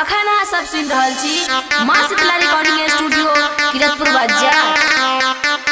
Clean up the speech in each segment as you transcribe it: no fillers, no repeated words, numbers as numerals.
अखन अहाँ सब सुन रहल छी माँ शीतला रिकॉर्डिंग स्टूडियो किरतपुर बाजार।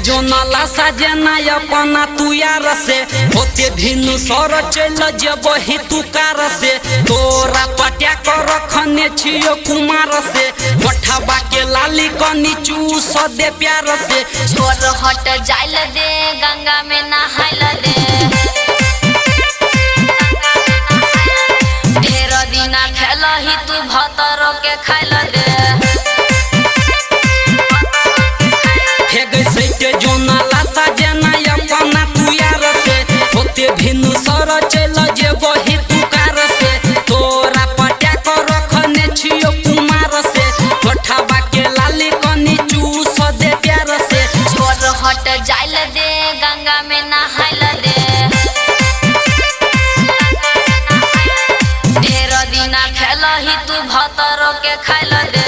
जो नाला सजना अपना तू यार से होते भिन्न सर चल जब ही तू कार से तोरा पटिया कर रखने छियो कुमार से बठबा के लाली कनी चूस दे प्यार से छोर हट जाइल दे गंगा में नहाइल दे ढेर दिन खेल ही तू भतर के खाइल दे जो नाला सजना अपना तू यार से होते भिन्न सर चल जेब ही तू कार से तोरा पटिया कर रखने छियो कुमार से बठबा के लाली कनी चूस दे प्यार से छोर हट जाइल दे गंगा में नहाइल दे ढेर दिन खेल ही तू भतर के खाइल दे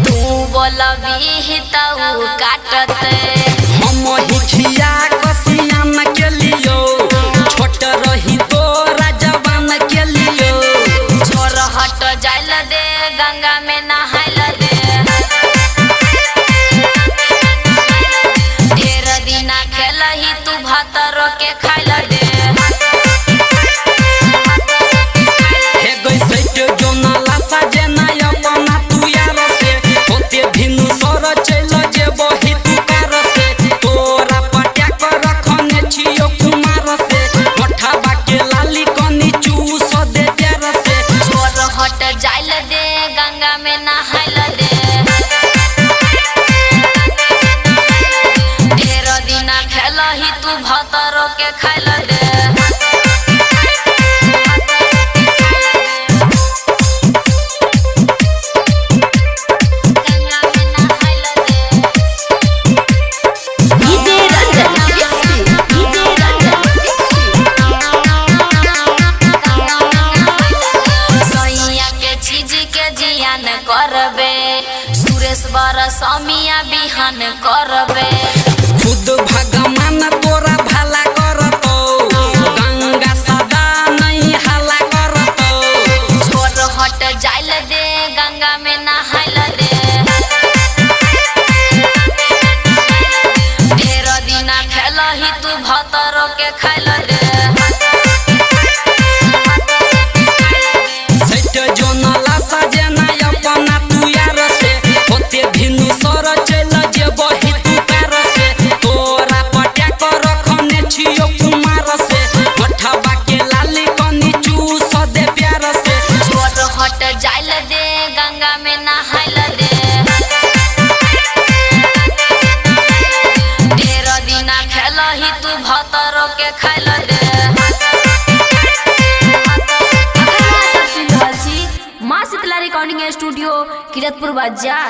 तू बोलबी तू काटते हम हिखिया कसियान के लियो छोट रही तोरा जवान के लियो छोर हट जाइल दे गंगा में नहाइल दे ढेर दिन खेल ही तू भतर के खाइल दे जो नाला सजना अपना तू यार से होते भिन्न सर चल जेब ही तू कार से तोरा पटिया कर रखने छियो कुमार से बठबा के लाली कनी चूस दे प्यार से छोर हट जाइल दे गंगा में नहाइल दे ढेर दिन खेल ही तू भतर के खाइल दे करबे सुरेश बरसमिया बिहान करबे खुद भगवान तोरा भला करतो गंगा सदा नहीं हाला करतो छोर हट जाइल दे गंगा में नहाइल दे ढेर दिन खेल ही तू भतर के खाइल दे जो नाला सजना अपना तू यार से होते भिन्न सर चल जेब ही तू कार से तोरा पटिया कर रखने छियो कुमार से बठबा के लाली कनी चूस दे प्यार से छोर हट जाइल दे गंगा में नहाइल दे ढेर दिन खेल ही तू भतर के खाइल दे माँ शीतला रिकॉर्डिंग स्टूडियो किरतपुर बाजार।